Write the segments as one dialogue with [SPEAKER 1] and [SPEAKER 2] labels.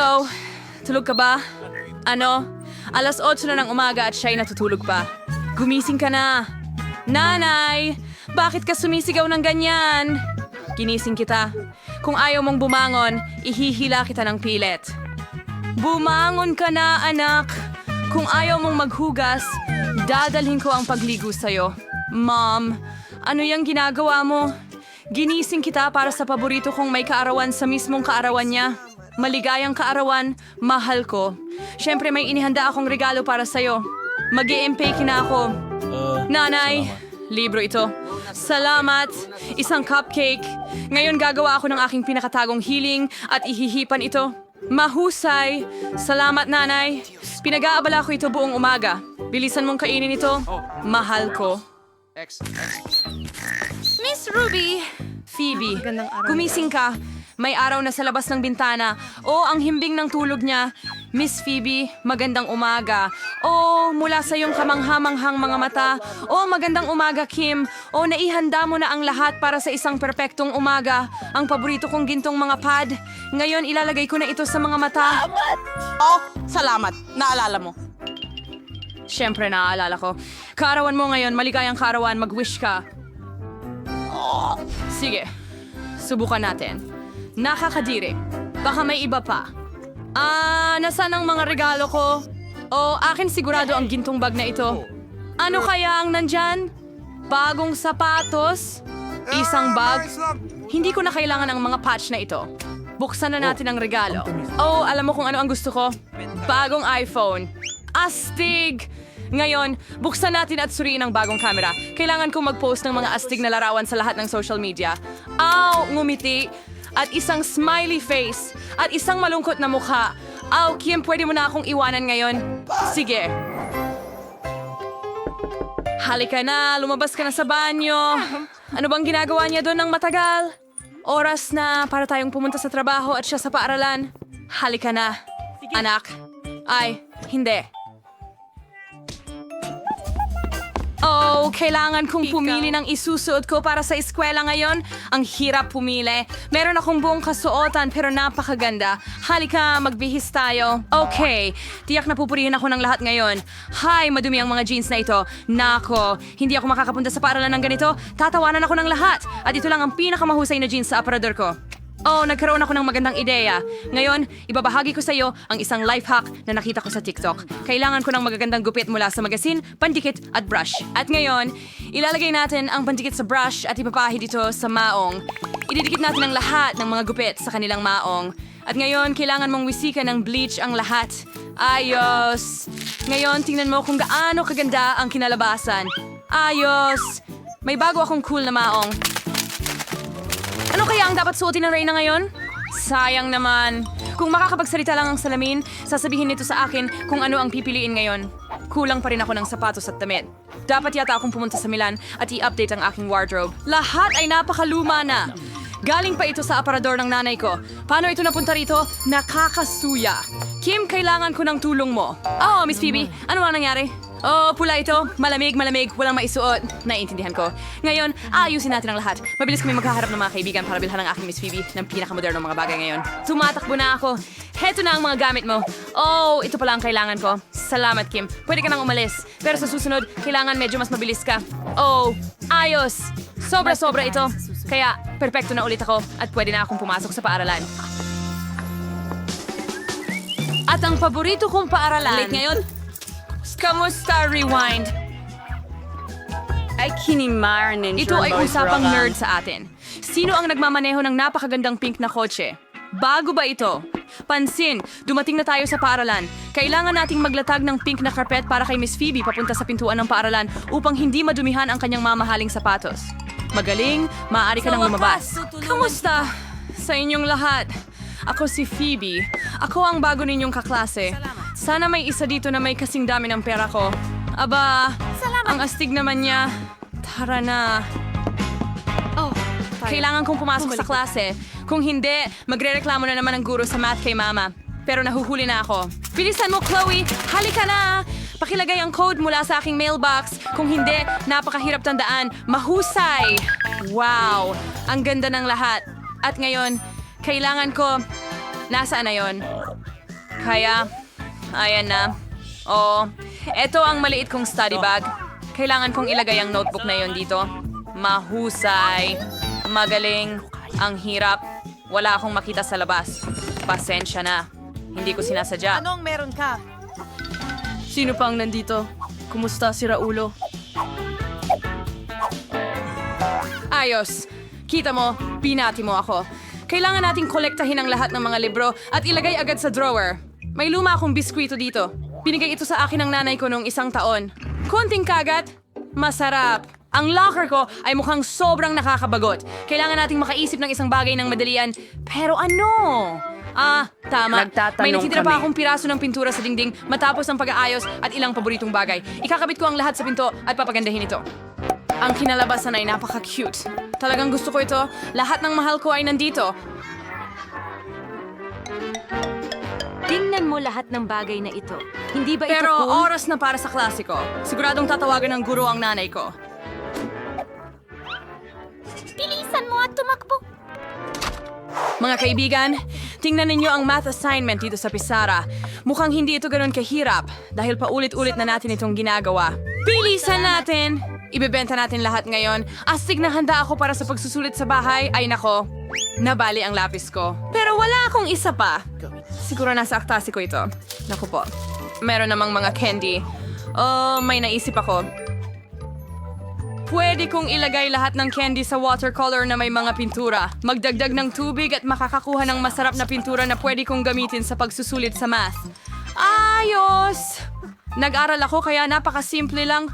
[SPEAKER 1] Hello? Tulog ka ba? Ano? Alas 8 na ng umaga at siya'y natutulog pa. Gumising ka na. Nanay! Bakit ka sumisigaw ng ganyan? Ginising kita. Kung ayaw mong bumangon, ihihila kita ng pilit. Bumangon ka na, anak! Kung ayaw mong maghugas, dadalhin ko ang pagligo sa'yo. Mom, ano yung ginagawa mo? Ginising kita para sa paborito kong may kaarawan sa mismong kaarawan niya. Maligayang kaarawan, mahal ko. Siyempre may inihanda akong regalo para sa'yo. Mag-i-empake na ako. Nanay, libro ito. Salamat, isang cupcake. Ngayon gagawa ako ng aking pinakatagong hiling at ihihipan ito. Mahusay. Salamat, nanay. Pinag-aabala ko ito buong umaga. Bilisan mong kainin ito. Mahal ko. Miss Ruby! Phoebe, gumising ka. May araw na sa labas ng bintana. O, ang himbing ng tulog niya. Miss Phoebe, magandang umaga. O, mula sa iyong kamanghamanghang mga mata. O, magandang umaga, Kim. O, naihanda mo na ang lahat para sa isang perpektong umaga. Ang paborito kong gintong mga pad. Ngayon, ilalagay ko na ito sa mga mata.
[SPEAKER 2] Oh, salamat. Naalala mo.
[SPEAKER 1] Siyempre, naaalala ko. Kaarawan mo ngayon, maligayang kaarawan, mag-wish ka. Sige, subukan natin. Nakakadiri. Baka may iba pa. Nasaan ang mga regalo ko? O, akin sigurado ang gintong bag na ito. Ano kaya ang nandyan? Bagong sapatos? Isang bag? Hindi ko na kailangan ang mga patch na ito. Buksan na natin ang regalo. Oh, alam mo kung ano ang gusto ko? Bagong iPhone. Astig! Ngayon, buksan natin at suriin ang bagong camera. Kailangan kong mag-post ng mga astig na larawan sa lahat ng social media. Aw, ngumiti. At isang smiley face. At isang malungkot na mukha. Aw, Kim, pwede mo na akong iwanan ngayon? Sige. Halika na, lumabas ka na sa banyo. Ano bang ginagawa niya doon ng matagal? Oras na para tayong pumunta sa trabaho at siya sa paaralan. Halika na, anak. Ay, hindi. Oh, kailangan kong pumili ng isusuot ko para sa eskwela ngayon. Ang hirap pumili. Meron akong buong kasuotan pero napakaganda. Halika, magbihis tayo. Okay, tiyak na pupurihin ako ng lahat ngayon. Hi, madumi ang mga jeans na ito. Nako, hindi ako makakapunta sa paaralan ng ganito. Tatawanan ako ng lahat. At ito lang ang pinakamahusay na jeans sa aparador ko. Oh, nagkaroon ako ng magandang ideya. Ngayon, ibabahagi ko sa iyo ang isang life hack na nakita ko sa TikTok. Kailangan ko ng magagandang gupit mula sa magasin, pandikit at brush. At ngayon, ilalagay natin ang pandikit sa brush at ipapahid ito sa maong. Ididikit natin ang lahat ng mga gupit sa kanilang maong. At ngayon, kailangan mong wisikan ng bleach ang lahat. Ayos! Ngayon, tingnan mo kung gaano kaganda ang kinalabasan. Ayos! May bago akong cool na maong. Ano kaya ang dapat suotin ng Reyna ngayon? Sayang naman. Kung makakapagsalita lang ang salamin, sasabihin nito sa akin kung ano ang pipiliin ngayon. Kulang pa rin ako ng sapatos at damit. Dapat yata akong pumunta sa Milan at i-update ang aking wardrobe. Lahat ay napakaluma na. Galing pa ito sa aparador ng nanay ko. Paano ito napunta rito? Nakakasuya. Kim, kailangan ko ng tulong mo. Oh, Miss Phoebe, ano ang nangyari? Oh, pula ito. Malamig, walang maisuot. Naiintindihan ko. Ngayon, ayusin natin ang lahat. Mabilis kami magkaharap ng mga kaibigan para bilhan ng aking Miss Phoebe ng pinakamodernong mga bagay ngayon. Tumatakbo na ako. Heto na ang mga gamit mo. Oh, ito pala ang kailangan ko. Salamat, Kim. Pwede ka nang umalis. Pero sa susunod, kailangan medyo mas mabilis ka. Oh, ayos. Sobra-sobra ito. Kaya, perpekto na ulit ako at pwede na akong pumasok sa paaralan. At ang paborito kong paaralan... Late ngayon? Kamusta, Rewind?
[SPEAKER 2] Ay, kinimar
[SPEAKER 1] Ito ay usapang nerd sa atin. Sino ang nagmamaneho ng napakagandang pink na kotse? Bago ba ito? Pansin, dumating na tayo sa paaralan. Kailangan nating maglatag ng pink na carpet para kay Miss Phoebe papunta sa pintuan ng paaralan upang hindi madumihan ang kanyang mamahaling sapatos. Magaling, maaari ka nang lumabas. Kamusta? Sa inyong lahat. Ako si Phoebe. Ako ang bago ninyong kaklase. Sana may isa dito na may kasing dami ng pera ko. Aba, ang astig naman niya. Tara na. Oh, kailangan kong pumasok sa klase. Kung hindi, magrereklamo na naman ang guro sa math kay mama. Pero nahuhuli na ako. Bilisan mo, Chloe! Halika na! Pakilagay ang code mula sa aking mailbox. Kung hindi, napakahirap tandaan. Mahusay! Wow! Ang ganda ng lahat. At ngayon, kailangan ko... Nasaan na yon? Kaya, ayan na. Oo, eto ang maliit kong study bag. Kailangan kong ilagay ang notebook na yon dito. Mahusay. Magaling. Ang hirap. Wala akong makita sa labas. Pasensya na. Hindi ko sinasadya.
[SPEAKER 2] Anong meron ka?
[SPEAKER 1] Sino pang nandito? Kumusta si Raulo? Ayos. Kita mo, binati mo ako. Kailangan nating kolektahin ang lahat ng mga libro at ilagay agad sa drawer. May luma akong biskwito dito. Binigay ito sa akin ng nanay ko noong 1 taon. Konting kagat, masarap. Ang locker ko ay mukhang sobrang nakakabagot. Kailangan nating makaisip ng isang bagay ng madalian. Pero ano? Tama.
[SPEAKER 2] Nagtatanong
[SPEAKER 1] May natitira pa
[SPEAKER 2] kami.
[SPEAKER 1] akong piraso ng pintura sa dingding matapos ang pag-aayos at ilang paboritong bagay. Ikakabit ko ang lahat sa pinto at papagandahin ito. Ang kinalabasan ay napaka-cute. Talagang gusto ko ito. Lahat ng mahal ko ay nandito.
[SPEAKER 3] Tingnan mo lahat ng bagay na ito. Hindi ba ito
[SPEAKER 1] Pero
[SPEAKER 3] cool?
[SPEAKER 1] oras na para sa klasiko. Siguradong tatawagan ng guro ang nanay ko.
[SPEAKER 3] Bilisan mo at tumakbo.
[SPEAKER 1] Mga kaibigan, tingnan ninyo ang math assignment dito sa Pisara. Mukhang hindi ito ganoon kahirap dahil paulit-ulit na natin itong ginagawa. Bilisan natin! Ibebenta natin lahat ngayon. Astig na handa ako para sa pagsusulit sa bahay. Ay nako, nabali ang lapis ko. Pero wala akong isa pa. Siguro nasa aktasi ko ito. Naku po. Meron namang mga candy. Oh, may naisip ako. Pwede kong ilagay lahat ng candy sa watercolor na may mga pintura. Magdagdag ng tubig at makakakuha ng masarap na pintura na pwede kong gamitin sa pagsusulit sa math. Ayos! Nag-aral ako kaya napakasimple lang.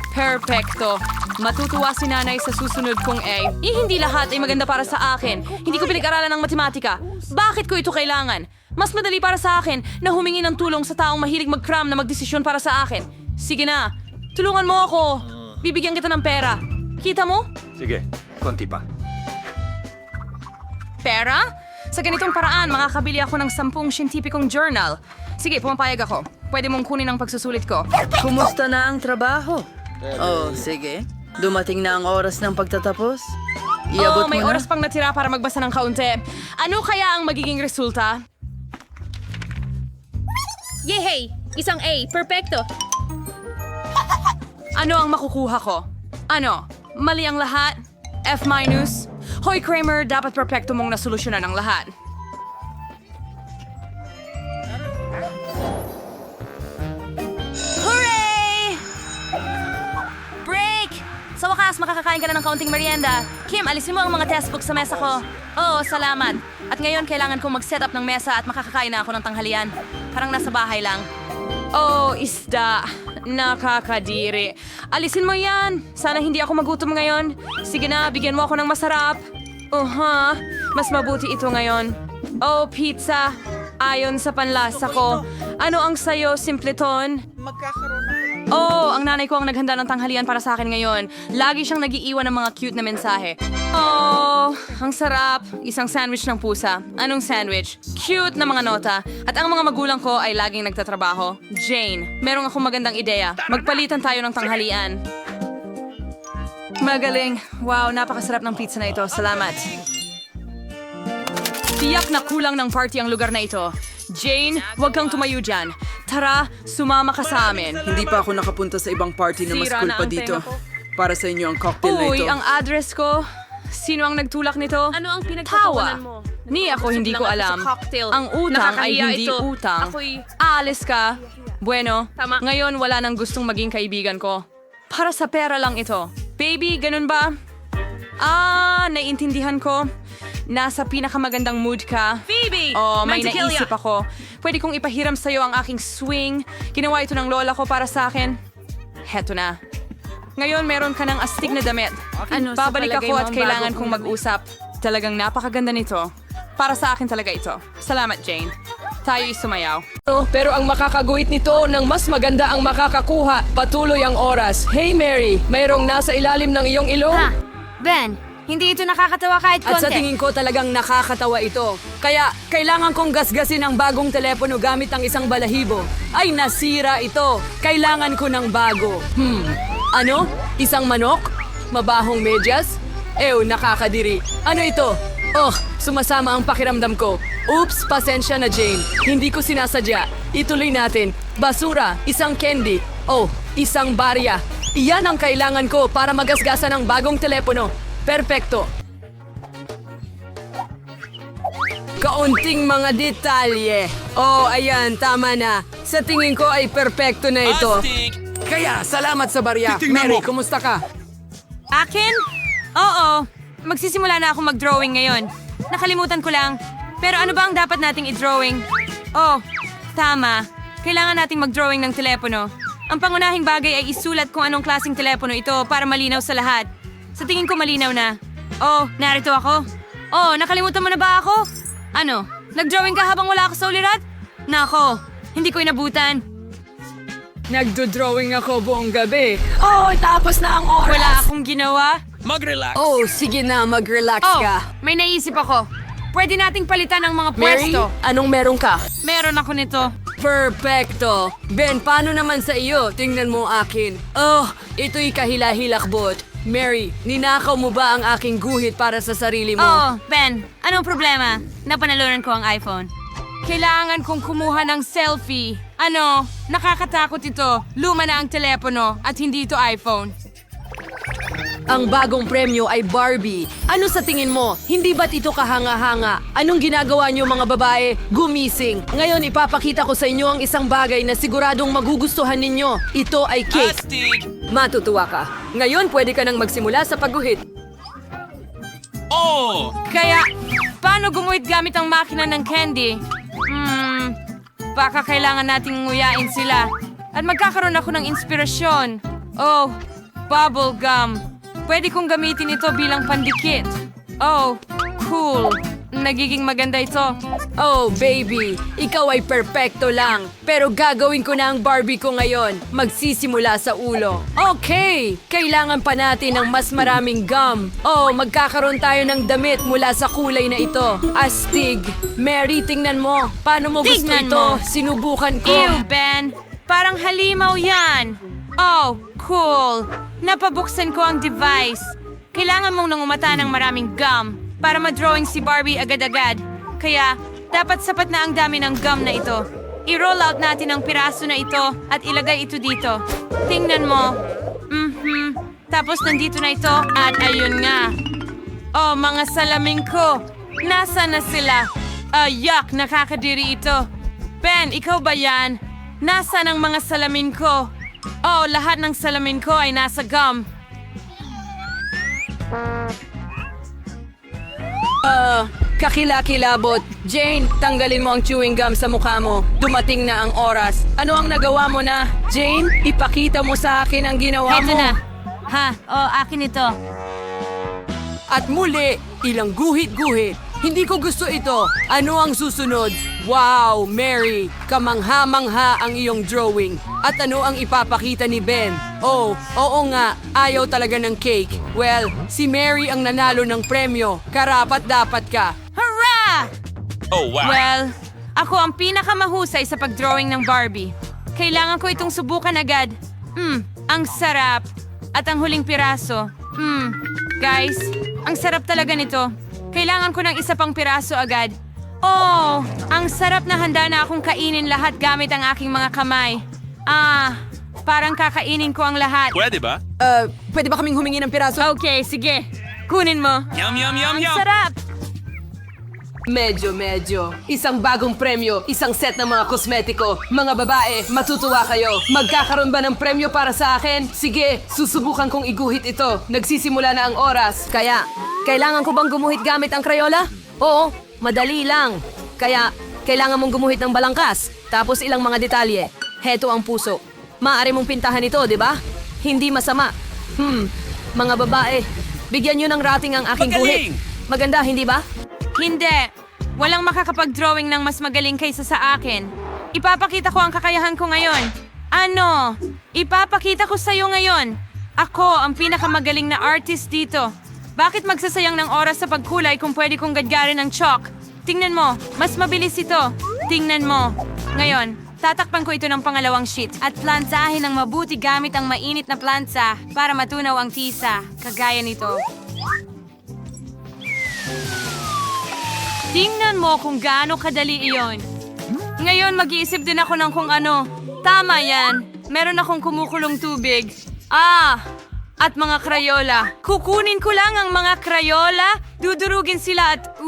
[SPEAKER 1] Perfecto. Matutuwa si nanay sa susunod kong A. Hindi lahat ay maganda para sa akin. Hindi ko pinag-aralan ng matematika. Bakit ko ito kailangan? Mas madali para sa akin na humingi ng tulong sa taong mahilig mag-cram na magdesisyon para sa akin. Sige na, tulungan mo ako. Bibigyan kita ng pera. Kita mo?
[SPEAKER 4] Sige, konti pa.
[SPEAKER 1] Pera? Sa ganitong paraan, makakabili ako ng 10 siyentipikong journal. Sige, pumapayag ako. Pwede mong kunin ang pagsusulit ko.
[SPEAKER 5] Kumusta na ang trabaho? Oh, sige. Dumating na ang oras ng pagtatapos. Iabot
[SPEAKER 1] May
[SPEAKER 5] mo na.
[SPEAKER 1] oras pang natira para magbasa ng kaunti. Ano kaya ang magiging resulta?
[SPEAKER 3] Yehey! Isang A. Perfecto.
[SPEAKER 1] Ano ang makukuha ko? Ano? Mali ang lahat? F-? Hoy Kramer, dapat perpekto mong nasolusyonan ang lahat. Hooray! Break! Sa wakas, makakakain ka na ng kaunting merienda. Kim, alisin mo ang mga textbook sa mesa ko. Oo, salamat. At ngayon, kailangan kong mag-set up ng mesa at makakakain na ako ng tanghalian. Parang nasa bahay lang. Oh, isda. Nakakadiri. Alisin mo yan. Sana hindi ako magutom ngayon. Sige na, bigyan mo ako ng masarap. Mas mabuti ito ngayon. Oh, pizza. Ayon sa panlasa ko. Ano ang sayo, Simpleton? Oh, ang nanay ko ang naghanda ng tanghalian para sa akin ngayon. Lagi siyang nagiiwan ng mga cute na mensahe. Oh, ang sarap. Isang sandwich ng pusa. Anong sandwich? Cute na mga nota. At ang mga magulang ko ay laging nagtatrabaho. Jane, merong akong magandang ideya. Magpalitan tayo ng tanghalian. Magaling. Wow, napakasarap ng pizza na ito. Salamat. Tiyak na kulang ng party ang lugar na ito. Jane, huwag kang tumayo dyan. Tara, sumama ka sa amin.
[SPEAKER 5] Hindi pa ako nakapunta sa ibang party na mas
[SPEAKER 1] Sira
[SPEAKER 5] cool
[SPEAKER 1] na
[SPEAKER 5] pa
[SPEAKER 1] ang
[SPEAKER 5] dito.
[SPEAKER 1] tenga ko.
[SPEAKER 5] Para sa inyo ang cocktail na
[SPEAKER 1] Uy,
[SPEAKER 5] ito.
[SPEAKER 1] ang address ko. Sino ang nagtulak nito?
[SPEAKER 3] Ano ang
[SPEAKER 1] Tawa.
[SPEAKER 3] pinagtatawanan mo?
[SPEAKER 1] Ni ako hindi ko
[SPEAKER 3] lang ako
[SPEAKER 1] alam.
[SPEAKER 3] sa cocktail.
[SPEAKER 1] Ang utang ay
[SPEAKER 3] Nakakahiya
[SPEAKER 1] hindi
[SPEAKER 3] ito.
[SPEAKER 1] utang.
[SPEAKER 3] Ako'y-
[SPEAKER 1] Aalis ka. Bueno,
[SPEAKER 3] Tama.
[SPEAKER 1] ngayon wala nang gustong maging kaibigan ko. Para sa pera lang ito. Baby, ganun ba? Naiintindihan ko. Nasa pinakamagandang mood ka.
[SPEAKER 3] Phoebe!
[SPEAKER 1] Oh, may
[SPEAKER 3] Mantequilla.
[SPEAKER 1] naisip ako. Pwede kong ipahiram sa'yo ang aking swing. Ginawa ito ng lola ko para sa akin. Heto na. Ngayon, meron ka ng astig na damit.
[SPEAKER 3] Ano, sa
[SPEAKER 1] Babalik
[SPEAKER 3] palagay
[SPEAKER 1] ako
[SPEAKER 3] mo
[SPEAKER 1] at
[SPEAKER 3] ang
[SPEAKER 1] kailangan
[SPEAKER 3] bago
[SPEAKER 1] kong
[SPEAKER 3] kong
[SPEAKER 1] mag-usap. Talagang napakaganda nito. Para sa akin talaga ito. Salamat, Jane. Tayo'y sumayaw.
[SPEAKER 6] Pero ang makakaguhit nito ng mas maganda ang makakakuha. Patuloy ang oras. Hey Mary, mayroong nasa ilalim ng iyong ilong?
[SPEAKER 3] Ben, hindi ito nakakatawa kahit
[SPEAKER 5] At sa tingin ko talagang nakakatawa ito. Kaya kailangan kong gasgasin ang bagong telepono gamit ang isang balahibo. Ay, nasira ito. Kailangan ko ng bago.
[SPEAKER 6] Ano? Isang manok? Mabahong medyas? Nakakadiri. Ano ito? Oh, sumasama ang pakiramdam ko.
[SPEAKER 5] Oops, pasensya na Jane. Hindi ko sinasadya. Ituloy natin. Basura, isang candy. Oh, isang barya. Iyan ang kailangan ko para magasgasan ang bagong telepono. Perpekto. Kaunting mga detalye. Oh, ayan, tama na. Sa tingin ko ay perpekto na ito. Kaya, salamat sa barya. Mary, kumusta ka?
[SPEAKER 1] Akin? Oo. Magsisimula na ako mag-drawing ngayon. Nakalimutan ko lang. Pero ano ba ang dapat nating i-drawing? Oh, tama. Kailangan nating mag-drawing ng telepono. Ang pangunahing bagay ay isulat kung anong klaseng telepono ito para malinaw sa lahat. Sa tingin ko malinaw na. Oh, narito ako. Oh, nakalimutan mo na ba ako? Ano? Nag-drawing ka habang wala ako sa ulirat? Nako, hindi ko inabutan.
[SPEAKER 5] Nagdo-drawing ako buong gabi. Oh, tapos na ang oras.
[SPEAKER 1] Wala akong ginawa.
[SPEAKER 5] Oh, sige na, mag-relax
[SPEAKER 1] Oh,
[SPEAKER 5] ka.
[SPEAKER 1] may naisip ako. Pwede nating palitan ang mga
[SPEAKER 5] Mary,
[SPEAKER 1] pwesto.
[SPEAKER 5] anong meron ka?
[SPEAKER 1] Meron ako nito.
[SPEAKER 5] Perfecto. Ben, paano naman sa iyo? Tingnan mo akin. Oh, ito'y kahila-hilakbot. Mary, ninakaw mo ba ang aking guhit para sa sarili mo?
[SPEAKER 1] Oh, Ben, anong problema? Napanalunan ko ang iPhone. Kailangan kong kumuha ng selfie. Ano? Nakakatakot ito. Luma na ang telepono at hindi ito iPhone.
[SPEAKER 5] Ang bagong premyo ay Barbie. Ano sa tingin mo? Hindi ba't ito kahanga-hanga? Anong ginagawa niyo mga babae? Gumising. Ngayon ipapakita ko sa inyo ang isang bagay na siguradong magugustuhan ninyo. Ito ay cake. Matutuwa ka. Ngayon pwede ka nang magsimula sa pagguhit.
[SPEAKER 1] Kaya, paano gumuhit gamit ang makina ng candy? Baka kailangan nating nguyain sila. At magkakaroon ako ng inspirasyon. Oh, bubble gum. Pwede kong gamitin ito bilang pandikit. Oh, cool. Nagiging maganda ito.
[SPEAKER 5] Oh, baby, ikaw ay perpekto lang. Pero gagawin ko na ang Barbie ko ngayon. Magsisimula sa ulo. Okay, kailangan pa natin ng mas maraming gum. Oh, magkakaroon tayo ng damit mula sa kulay na ito. Astig. Mary, tingnan mo. Paano mo gusto
[SPEAKER 1] Tingnan
[SPEAKER 5] ito?
[SPEAKER 1] mo.
[SPEAKER 5] Sinubukan ko.
[SPEAKER 1] Ew, Ben. Parang halimaw yan. Oh, cool. Napabuksan ko ang device. Kailangan mong nangumata ng maraming gum para ma-drawing si Barbie agad-agad. Kaya, dapat sapat na ang dami ng gum na ito. I-roll out natin ang piraso na ito at ilagay ito dito. Tingnan mo. Tapos nandito na ito at ayun nga. Oh, mga salamin ko. Nasaan na sila? Yuck, nakakadiri ito. Ben, ikaw ba yan? Nasaan ang mga salamin ko? Oh, lahat ng salamin ko ay nasa gum.
[SPEAKER 5] Kakilakilabot. Jane, tanggalin mo ang chewing gum sa mukha mo. Dumating na ang oras. Ano ang nagawa mo na? Jane, ipakita mo sa akin ang ginawa
[SPEAKER 1] Heto
[SPEAKER 5] mo.
[SPEAKER 1] na. Ha, oh, akin ito.
[SPEAKER 5] At muli, ilang guhit-guhit. Hindi ko gusto ito. Ano ang susunod? Wow, Mary, kamangha-mangha ang iyong drawing. At ano ang ipapakita ni Ben? Oh, oo nga, ayaw talaga ng cake. Well, si Mary ang nanalo ng premyo. Karapat-dapat ka.
[SPEAKER 1] Hurrah! Well, ako ang pinakamahusay sa pagdrawing ng Barbie. Kailangan ko itong subukan agad. Ang sarap. At ang huling piraso. Guys, ang sarap talaga nito. Kailangan ko ng isa pang piraso agad. Oh, ang sarap na handa na akong kainin lahat gamit ang aking mga kamay. Parang kakainin ko ang lahat.
[SPEAKER 4] Pwede ba?
[SPEAKER 5] Pwede ba kaming humingi ng piraso?
[SPEAKER 1] Okay, sige. Kunin mo.
[SPEAKER 4] Yum, yum, yum,
[SPEAKER 1] Ang
[SPEAKER 4] yum.
[SPEAKER 1] sarap.
[SPEAKER 5] Medyo. Isang bagong premyo, isang set ng mga kosmetiko. Mga babae, matutuwa kayo. Magkakaroon ba ng premyo para sa akin? Sige, susubukan kong iguhit ito. Nagsisimula na ang oras. Kaya, kailangan ko bang gumuhit gamit ang Crayola? Oo, madali lang. Kaya, kailangan mong gumuhit ng balangkas. Tapos ilang mga detalye. Heto ang puso. Maaari mong pintahan ito, di ba? Hindi masama. Mga babae, bigyan nyo ng rating ang aking
[SPEAKER 4] Magaling!
[SPEAKER 5] guhit. Maganda, hindi ba?
[SPEAKER 1] Hindi. Walang makakapag-drawing ng mas magaling kaysa sa akin. Ipapakita ko ang kakayahan ko ngayon. Ano? Ipapakita ko sa'yo ngayon. Ako ang pinakamagaling na artist dito. Bakit magsasayang ng oras sa pagkulay kung pwede kong gadgarin ng chalk? Tingnan mo, mas mabilis ito. Tingnan mo. Ngayon, tatakpan ko ito ng pangalawang sheet at plansahin ng mabuti gamit ang mainit na plansa para matunaw ang tisa, kagaya nito. Tingnan mo kung gaano kadali iyon. Ngayon, mag-iisip din ako ng kung ano. Tama yan. Meron akong kumukulong tubig. At mga krayola. Kukunin ko lang ang mga krayola, dudurugin sila at,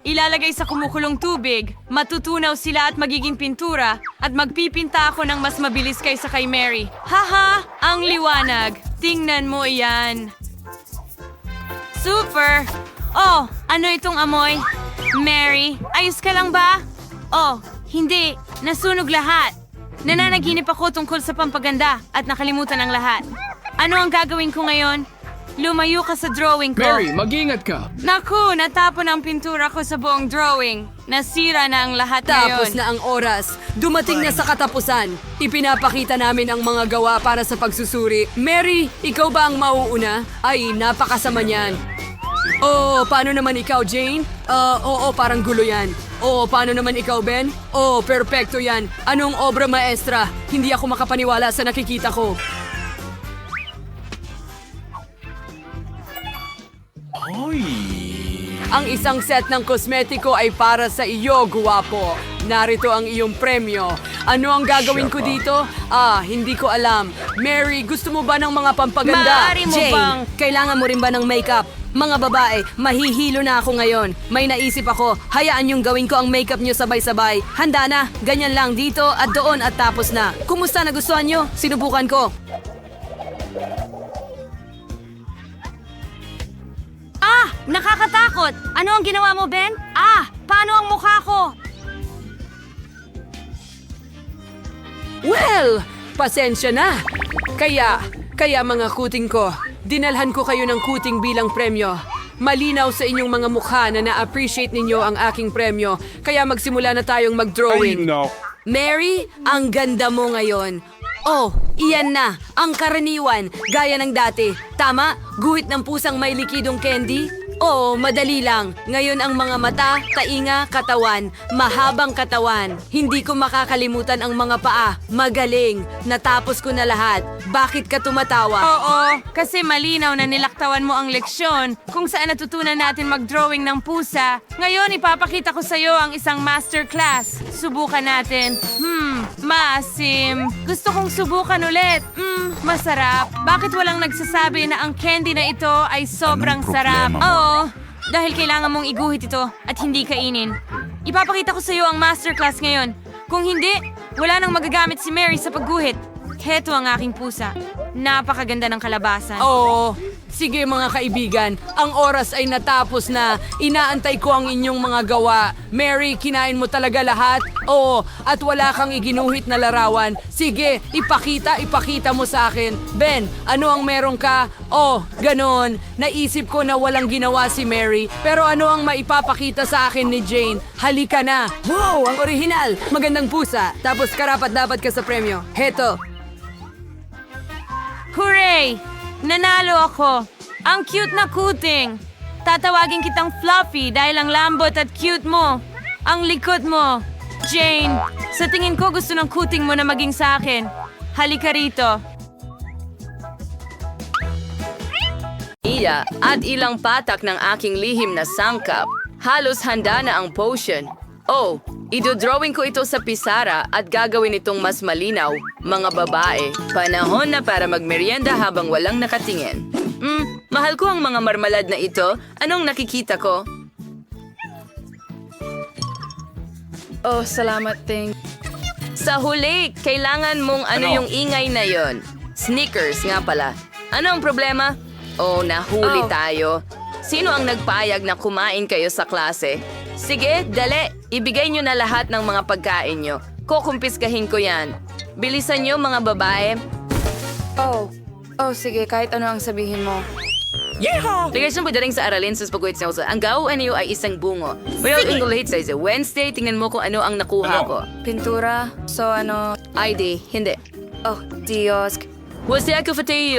[SPEAKER 1] ilalagay sa kumukulong tubig. Matutunaw sila at magiging pintura. At magpipinta ako ng mas mabilis kaysa kay Mary. Haha, ang liwanag. Tingnan mo iyan. Super! Oh, ano itong amoy? Mary, ayos ka lang ba? Oh, hindi. Nasunog lahat. Nananaginip ako tungkol sa pampaganda at nakalimutan ang lahat. Ano ang gagawin ko ngayon? Lumayo ka sa drawing ko.
[SPEAKER 6] Mary, mag-ingat ka.
[SPEAKER 1] Naku, natapon ang pintura ko sa buong drawing. Nasira na ang lahat ngayon.
[SPEAKER 5] Tapos na ang oras. Dumating na sa katapusan. Ipinapakita namin ang mga gawa para sa pagsusuri. Mary, ikaw ba ang mauuna? Ay, napakasama niyan. Oh, paano naman ikaw, Jane? Oo, parang gulo yan. Oh, paano naman ikaw, Ben? Oh, perpekto yan. Anong obra maestra? Hindi ako makapaniwala sa nakikita ko. Ang isang set ng kosmetiko ay para sa iyo, guwapo. Narito ang iyong premyo. Ano ang gagawin ko dito? Hindi ko alam. Mary, gusto mo ba ng mga pampaganda?
[SPEAKER 1] Maaari mo
[SPEAKER 5] Jane,
[SPEAKER 1] bang...
[SPEAKER 5] kailangan mo rin ba ng makeup? Mga babae, mahihilo na ako ngayon. May naisip ako, hayaan yung gawin ko ang makeup nyo sabay-sabay. Handa na, ganyan lang dito at doon at tapos na. Kumusta, nagustuhan nyo? Sinubukan ko.
[SPEAKER 3] Nakakatakot! Ano ang ginawa mo, Ben? Paano ang mukha ko?
[SPEAKER 5] Well, pasensya na. Kaya mga kuting ko, dinalhan ko kayo ng kuting bilang premyo. Malinaw sa inyong mga mukha na na-appreciate ninyo ang aking premyo, kaya magsimula na tayong mag-drawing. Mary, ang ganda mo ngayon. Oh, iyan na, ang karaniwan, gaya ng dati. Tama? Guhit ng pusang may likidong candy? Oo, madali lang. Ngayon ang mga mata, tainga, katawan, mahabang katawan. Hindi ko makakalimutan ang mga paa. Magaling. Natapos ko na lahat. Bakit ka tumatawa?
[SPEAKER 1] Oo, kasi malinaw na nilaktawan mo ang leksyon kung saan natutunan natin mag-drawing ng pusa. Ngayon, ipapakita ko sa'yo ang isang masterclass. Subukan natin. Maasim. Gusto kong subukan ulit. Masarap. Bakit walang nagsasabi na ang candy na ito ay sobrang sarap? Oo, dahil kailangan mong iguhit ito at hindi kainin. Ipapakita ko sa'yo ang masterclass ngayon. Kung hindi, wala nang magagamit si Mary sa pagguhit. Heto ang aking pusa. Napakaganda ng kalabasan.
[SPEAKER 5] Oo. Sige mga kaibigan, ang oras ay natapos na. Inaantay ko ang inyong mga gawa. Mary, kinain mo talaga lahat? Oo, at wala kang iginuhit na larawan. Sige, ipakita mo sa akin. Ben, ano ang meron ka? Oh, ganon. Naisip ko na walang ginawa si Mary. Pero ano ang maipapakita sa akin ni Jane? Halika na. Wow, ang orihinal. Magandang pusa. Tapos karapat-dapat ka sa premyo. Heto.
[SPEAKER 1] Hooray! Nanalo ako! Ang cute na kuting! Tatawagin kitang Fluffy dahil ang lambot at cute mo. Ang likod mo. Jane, sa tingin ko gusto ng kuting mo na maging sa akin. Halika rito.
[SPEAKER 4] At ilang patak ng aking lihim na sangkap. Halos handa na ang potion. Oh, idodrawing ko ito sa pisara at gagawin itong mas malinaw. Mga babae, panahon na para magmerienda habang walang nakatingin. Mahal ko ang mga marmalad na ito. Anong nakikita ko? Oh, salamat, Ting. Sa huli, kailangan mong yung ingay na yon. Snickers nga pala. Ano ang problema? Oh, nahuli tayo. Sino ang nagpayag na kumain kayo sa klase? Sige, dali. Ibigay nyo na lahat ng mga pagkain nyo. Kukumpiskahin ko yan. Bilisan nyo, mga babae.
[SPEAKER 7] Oh, sige, kahit ano ang sabihin mo.
[SPEAKER 4] Ligasyon po dating sa aralin sa pagkuhit sa uso. Ang gawin niyo ay isang bungo. Well, English sa Wednesday, tingnan mo kung ano ang nakuha ko.
[SPEAKER 7] Pintura? So ano?
[SPEAKER 4] ID, hindi.
[SPEAKER 7] Oh, Diyos.
[SPEAKER 4] Wasi ako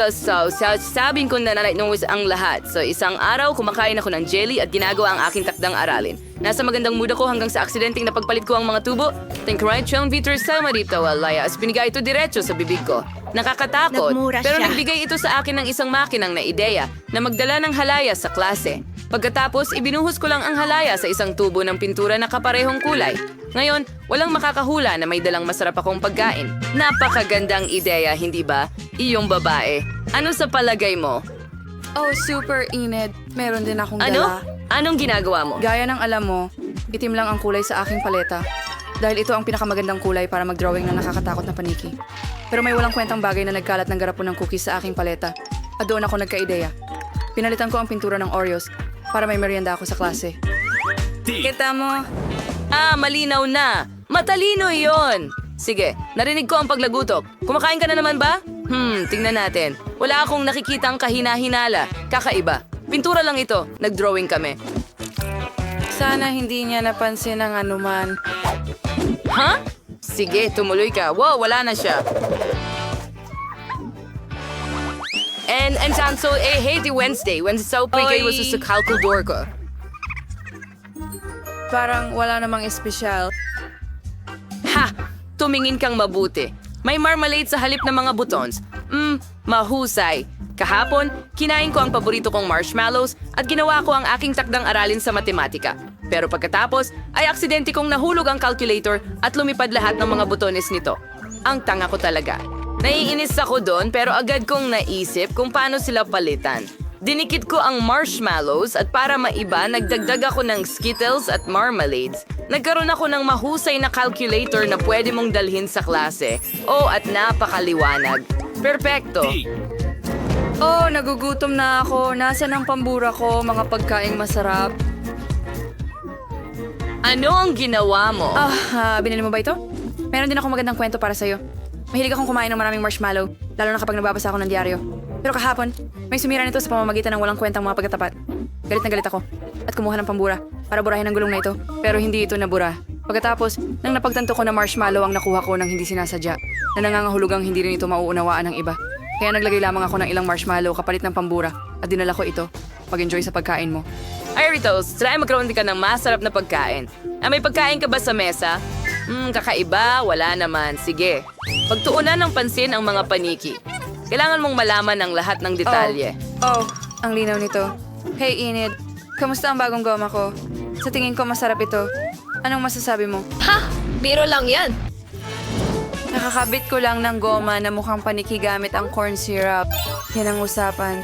[SPEAKER 4] so sabing ko na nung ang lahat. So isang araw, kumakain ako ng jelly at ginagawa ang aking takdang aralin. Nasa magandang mood ako hanggang sa aksidenteng napagpalit ko ang mga tubo. Think right, Chong Peter sa marito, walaya. As pinigay ito diretso sa bibig ko. Nakakatakot. Pero nagbigay ito sa akin ng isang makinang na ideya na magdala ng halaya sa klase. Pagkatapos, ibinuhos ko lang ang halaya sa isang tubo ng pintura na kaparehong kulay. Ngayon, walang makakahula na may dalang masarap akong pagkain. Napakagandang ideya, hindi ba? Iyong babae. Ano sa palagay mo?
[SPEAKER 7] Oh, super init. Meron din akong
[SPEAKER 4] Ano?
[SPEAKER 7] dala.
[SPEAKER 4] Anong ginagawa mo?
[SPEAKER 7] Gaya ng alam mo, itim lang ang kulay sa aking paleta. Dahil ito ang pinakamagandang kulay para mag-drawing ng nakakatakot na paniki. Pero may walang kwentang bagay na nagkalat ng garapon ng cookies sa aking paleta. At doon ako nagka-ideya. Pinalitan ko ang pintura ng Oreos para may merienda ako sa klase. Kita mo?
[SPEAKER 4] Malinaw na. Matalino yon. Sige, narinig ko ang paglagutok. Kumakain ka na naman ba? Tingnan natin. Wala akong nakikitang kahina-hinala. Kakaiba. Pintura lang ito. Nag-drawing kami.
[SPEAKER 7] Sana hindi niya napansin ang anuman.
[SPEAKER 4] Ha? Sige, tumuloy ka. Wow, wala na siya. And so, hey, di Wednesday. Wednesday sa kayo sa kalkulador ko.
[SPEAKER 7] Parang wala namang espesyal.
[SPEAKER 4] Ha! Tumingin kang mabuti. May marmalade sa halip ng mga butons. Mahusay. Kahapon, kinain ko ang paborito kong marshmallows at ginawa ko ang aking takdang aralin sa matematika. Pero pagkatapos, ay aksidente kong nahulog ang calculator at lumipad lahat ng mga butones nito. Ang tanga ko talaga. Naiinis ako doon pero agad kong naisip kung paano sila palitan. Dinikit ko ang marshmallows at para maiba, nagdagdag ako ng Skittles at marmalades. Nagkaroon ako ng mahusay na calculator na pwede mong dalhin sa klase. Oh, at napakaliwanag. Perpekto.
[SPEAKER 7] Oh, nagugutom na ako. Nasaan ang pambura ko, mga pagkaing masarap?
[SPEAKER 4] Ano ang ginawa mo?
[SPEAKER 7] Binili mo ba ito? Meron din akong magandang kwento para sa'yo. Mahilig akong kumain ng maraming marshmallow, lalo na kapag nababasa ako ng diaryo. Pero kahapon, may sumira nito sa pamamagitan ng walang kwentang mga pagkatapat. Galit na galit ako at kumuha ng pambura para burahin ang gulong na ito. Pero hindi ito nabura. Pagkatapos, nang napagtanto ko na marshmallow ang nakuha ko nang hindi sinasadya, na nangangahulugang hindi rin ito mauunawaan ng iba. Kaya naglagay lamang ako ng ilang marshmallow kapalit ng pambura at dinala ko ito. Pag-enjoy sa pagkain mo.
[SPEAKER 4] Ay, Ritos, try magkaroon din ka ng masarap na pagkain. May pagkain ka ba sa mesa? Kakaiba, wala naman. Sige. Pagtuunan ng pansin ang mga paniki. Kailangan mong malaman ang lahat ng detalye.
[SPEAKER 7] Oh, ang linaw nito. Hey, Enid. Kamusta ang bagong goma ko? Sa tingin ko masarap ito. Anong masasabi mo?
[SPEAKER 3] Biro lang yan.
[SPEAKER 7] Nakakabit ko lang ng goma na mukhang paniki gamit ang corn syrup. Yan ang usapan.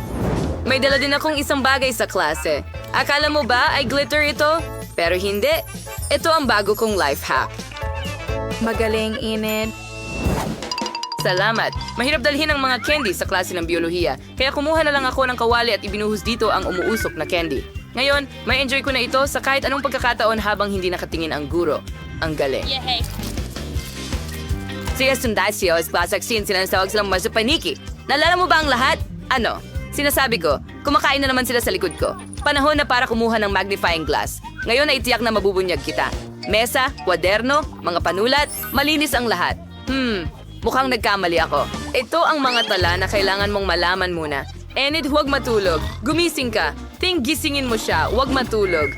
[SPEAKER 4] May dala din akong isang bagay sa klase. Akala mo ba ay glitter ito? Pero hindi. Ito ang bago kong life hack.
[SPEAKER 7] Magaling, Enid.
[SPEAKER 4] Salamat. Mahirap dalhin ang mga candy sa klase ng biolohiya. Kaya kumuha na lang ako ng kawali at ibinuhos dito ang umuusok na candy. Ngayon, may enjoy ko na ito sa kahit anong pagkakataon habang hindi nakatingin ang guro. Ang galing. Sige, Sundasio, Classic Scene, sinasawag silang masapaniki. Naalala mo ba ang lahat? Ano? Sinasabi ko, kumakain na naman sila sa likod ko. Panahon na para kumuha ng magnifying glass. Ngayon ay tiyak na mabubunyag kita. Mesa, kwaderno, mga panulat, malinis ang lahat. Mukhang nagkamali ako. Ito ang mga tala na kailangan mong malaman muna. Enid, huwag matulog. Gumising ka. Gisingin mo siya. Huwag matulog.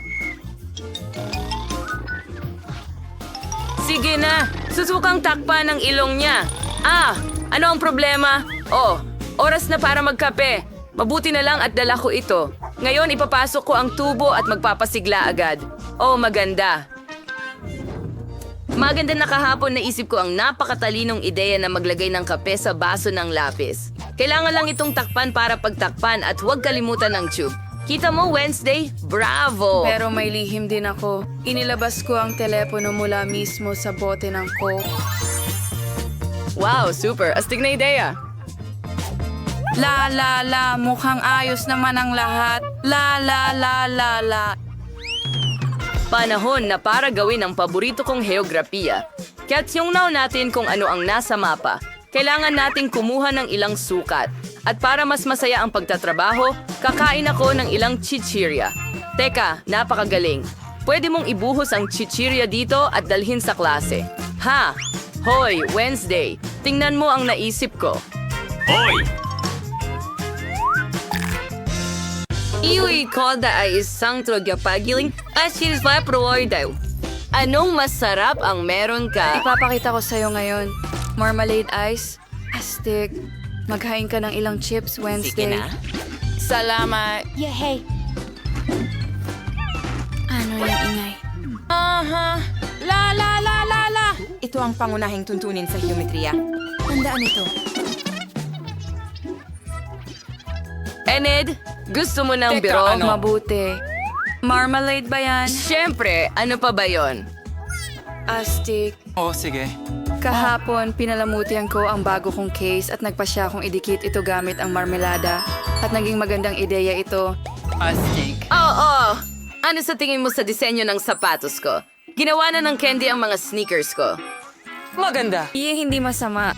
[SPEAKER 4] Sige na. Susukang takpan ang ilong niya. Ano ang problema? Oras na para magkape. Mabuti na lang at dala ko ito. Ngayon ipapasok ko ang tubo at magpapasigla agad. Maganda. Maganda na kahapon naisip ko ang napakatalinong ideya na maglagay ng kape sa baso ng lapis. Kailangan lang itong takpan para pagtakpan at huwag kalimutan ng tube. Kita mo, Wednesday? Bravo!
[SPEAKER 7] Pero may lihim din ako. Inilabas ko ang telepono mula mismo sa bote ng Coke.
[SPEAKER 4] Wow, super! Astig na ideya!
[SPEAKER 7] La, mukhang ayos naman ang lahat. La.
[SPEAKER 4] Panahon na para gawin ang paborito kong heograpiya. Kaya't tingnan natin kung ano ang nasa mapa. Kailangan nating kumuha ng ilang sukat. At para mas masaya ang pagtatrabaho, kakain ako ng ilang chichirya. Teka, napakagaling. Pwede mong ibuhos ang chichirya dito at dalhin sa klase. Hoy, Wednesday. Tingnan mo ang naisip ko. Iwi ko da ay isang trogyapagiling at sinispaproy daw. Anong masarap ang meron ka?
[SPEAKER 7] Ipapakita ko sa'yo ngayon. Marmalade ice. Astig. Maghain ka ng ilang chips Wednesday.
[SPEAKER 2] Salamat.
[SPEAKER 7] mo yung ingay.
[SPEAKER 2] Ito ang pangunahing tuntunin sa geometriya.
[SPEAKER 7] Tandaan ito.
[SPEAKER 4] Enid, gusto mo ng biro?
[SPEAKER 7] Mabuti. Marmalade ba yan?
[SPEAKER 4] Siyempre, ano pa ba yon?
[SPEAKER 7] Astig.
[SPEAKER 8] sige.
[SPEAKER 7] Kahapon, pinalamutian ko ang bago kong case at nagpasya kong idikit ito gamit ang marmelada. At naging magandang ideya ito.
[SPEAKER 8] Astig.
[SPEAKER 4] Oo! Ano sa tingin mo sa disenyo ng sapatos ko? Ginawa na ng candy ang mga sneakers ko.
[SPEAKER 8] Maganda.
[SPEAKER 7] Hindi masama.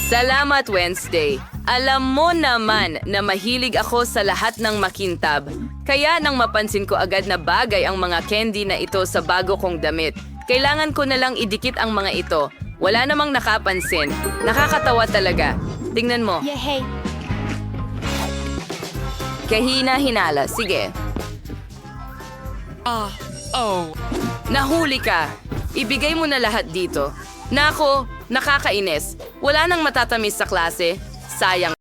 [SPEAKER 4] Salamat, Wednesday. Alam mo naman na mahilig ako sa lahat ng makintab. Kaya nang mapansin ko agad na bagay ang mga candy na ito sa bago kong damit, kailangan ko na lang idikit ang mga ito. Wala namang nakapansin. Nakakatawa talaga. Tingnan mo. Kahina-hinala. Sige. Nahuli ka. Ibigay mo na lahat dito. Nako, nakakainis. Wala nang matatamis sa klase. Sayang.